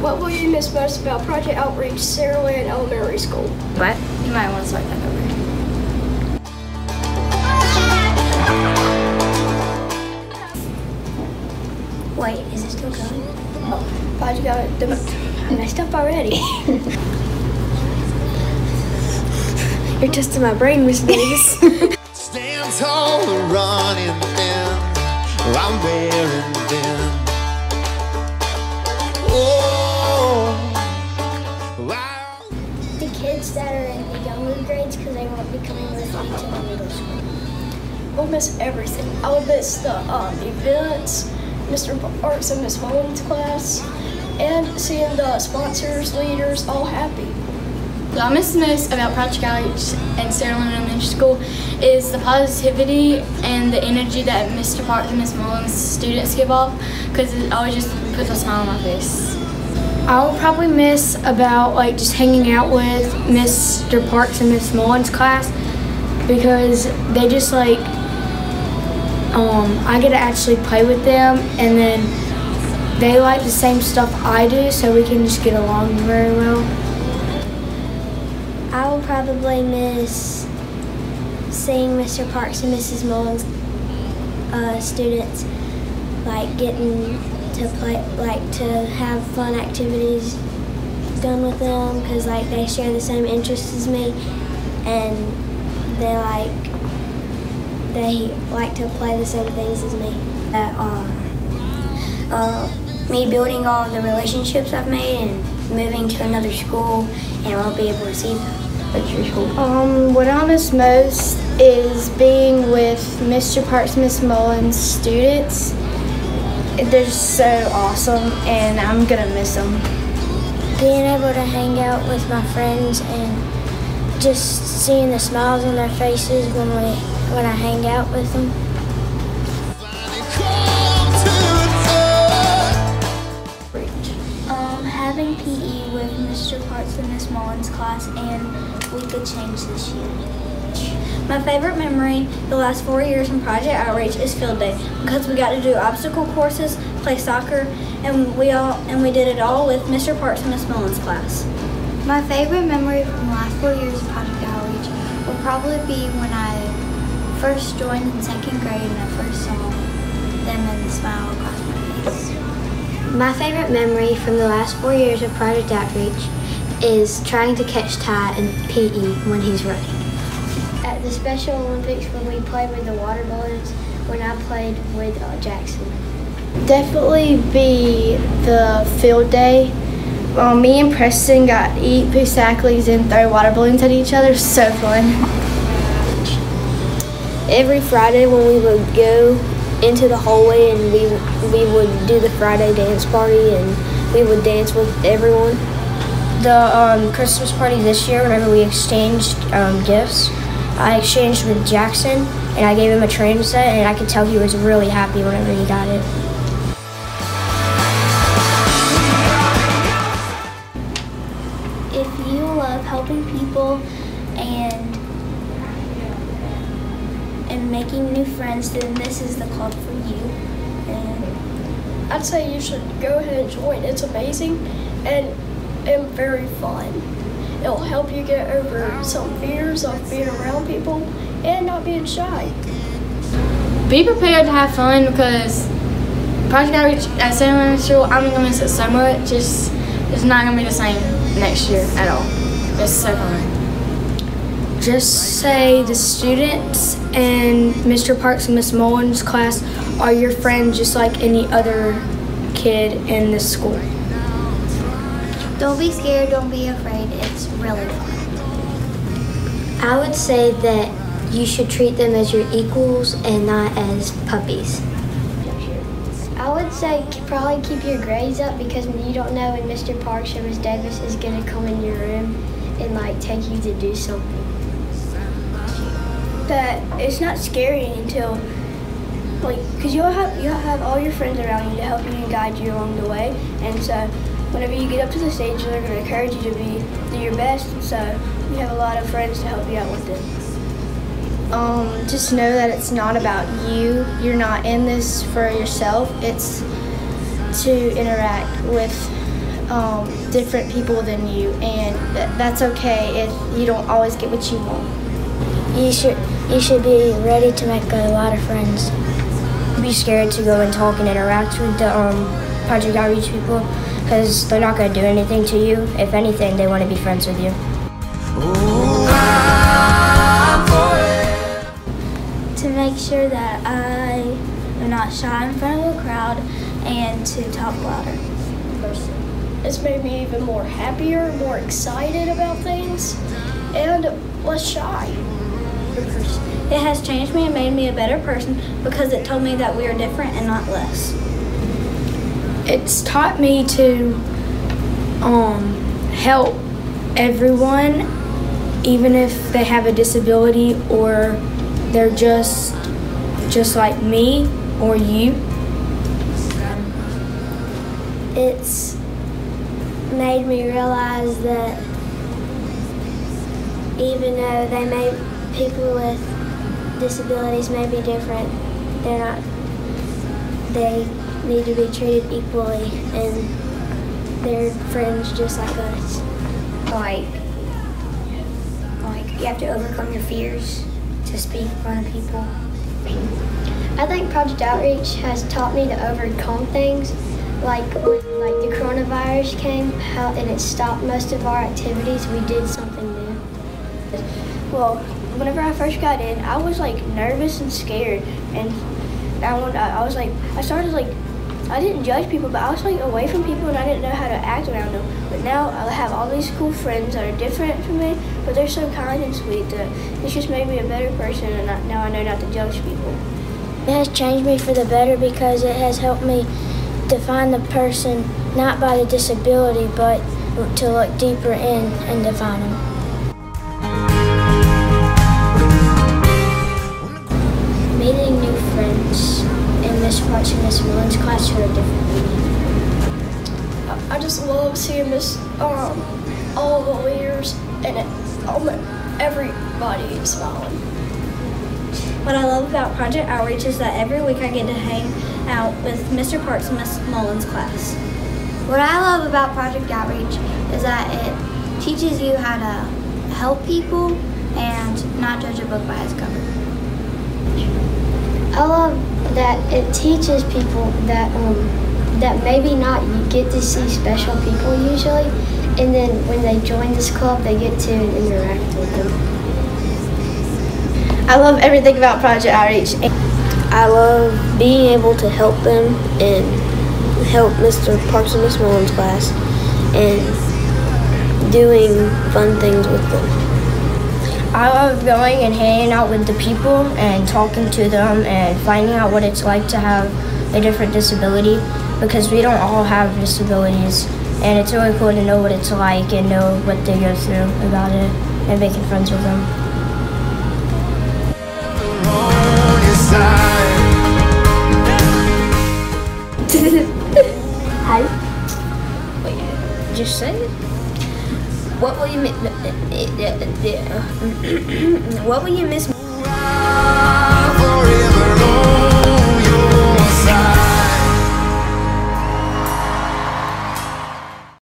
What will you miss most about Project Outreach Saraland Elementary School? What? You might want to start that over. Wait, is it still going? Oh, thought you got it. I messed up already. You're testing my brain, Miss Davis. Stand tall and run in the bend. I'm wearing them. Oh, wow. The kids that are in the younger grades, because they won't be coming with me to the middle school. We'll miss everything. I will miss the events, Mr. Parks and Miss Mullins' class, and seeing the sponsors, leaders, all happy. What I miss most about Project Outreach and Saraland Elementary School is the positivity and the energy that Mr. Parks and Miss Mullins' students give off, because it always just puts a smile on my face. I will probably miss about just hanging out with Mr. Parks and Miss Mullins' class, because they just I get to actually play with them, and then they like the same stuff I do, so we can just get along very well. I will probably miss seeing Mr. Parks and Mrs. Mullins' students, getting to play, to have fun activities done with them, because they share the same interests as me, and they like to play the same things as me. Me building all the relationships I've made and moving to another school, and I won't be able to see them. What's your school? What I miss most is being with Mr. Parks and Miss Mullins' students. They're so awesome, and I'm gonna miss them. Being able to hang out with my friends and just seeing the smiles on their faces when I hang out with them. Having PE with Mr. Parks and Miss Mullins' class, and we could change this year. My favorite memory the last 4 years in Project Outreach is field day, because we got to do obstacle courses, play soccer, and we did it all with Mr. Parks and Miss Mullins' class. My favorite memory from the last 4 years of Project Outreach will probably be when I first joined in 2nd grade and I first saw them and the smile across my face. My favorite memory from the last 4 years of Project Outreach is trying to catch Ty in PE when he's running. At the Special Olympics, when we played with the water balloons, when I played with Jackson. Definitely be the field day. Me and Preston got to eat Pusaklis and throw water balloons at each other. So fun. Every Friday when we would go into the hallway and we would do the Friday dance party, and we would dance with everyone. The Christmas party this year, whenever we exchanged gifts, I exchanged with Jackson, and I gave him a train set, and I could tell he was really happy whenever he got it. If you love helping people and making new friends, then this is the club for you. And I'd say you should go ahead and join. It's amazing and very fun. It'll help you get over some fears of being around people and not being shy. Be prepared to have fun, because Project Outreach at Saraland School, I'm gonna miss it so much. It's not gonna be the same next year at all. It's so fun. Just say the students and Mr. Parks and Miss Mullins' class are your friends, just like any other kid in this school. Don't be scared, don't be afraid. It's really fun. I would say that you should treat them as your equals and not as puppies. I would say probably keep your grades up, because you don't know when Mr. Parks or Miss Davis is going to come in your room and take you to do something. That it's not scary until, because you'll have all your friends around you to help you and guide you along the way, and so whenever you get up to the stage, they're going to encourage you to do your best, and so you have a lot of friends to help you out with it. Just know that it's not about you. You're not in this for yourself. It's to interact with different people than you, and that's okay if you don't always get what you want. You should be ready to make a lot of friends. Be scared to go and talk and interact with the Project Outreach people, because they're not going to do anything to you. If anything, they want to be friends with you. To make sure that I am not shy in front of a crowd and to talk louder. It's made me even more happier, more excited about things, and less shy. It has changed me and made me a better person because it told me that we are different and not less. It's taught me to help everyone, even if they have a disability or they're just like me or you. It's made me realize that even though people with disabilities may be different, they need to be treated equally, and they're friends just like us. Like you have to overcome your fears to speak in front of people. I think Project Outreach has taught me to overcome things, like when the coronavirus came out and it stopped most of our activities. We did something new. Well, whenever I first got in, I was like nervous and scared, and I didn't judge people, but I was like away from people and I didn't know how to act around them. But now I have all these cool friends that are different from me, but they're so kind and sweet that it's just made me a better person, and now I know not to judge people. It has changed me for the better because it has helped me define the person not by the disability, but to look deeper in and define them. Meeting new friends in Miss Parks and Miss Mullen's class who are different than me. I just love seeing all the leaders and everybody smiling. What I love about Project Outreach is that every week I get to hang out with Mr. Parks and Miss Mullen's class. What I love about Project Outreach is that it teaches you how to help people and not judge a book by its cover. I love that it teaches people that maybe not you get to see special people usually, and then when they join this club, they get to interact with them. I love everything about Project Outreach. I love being able to help them and help Mr. Parks and Miss Mullen's class and doing fun things with them. I love going and hanging out with the people and talking to them and finding out what it's like to have a different disability, because we don't all have disabilities, and it's really cool to know what it's like and know what they go through about it and making friends with them. Hi. Wait, just say it. What will you miss?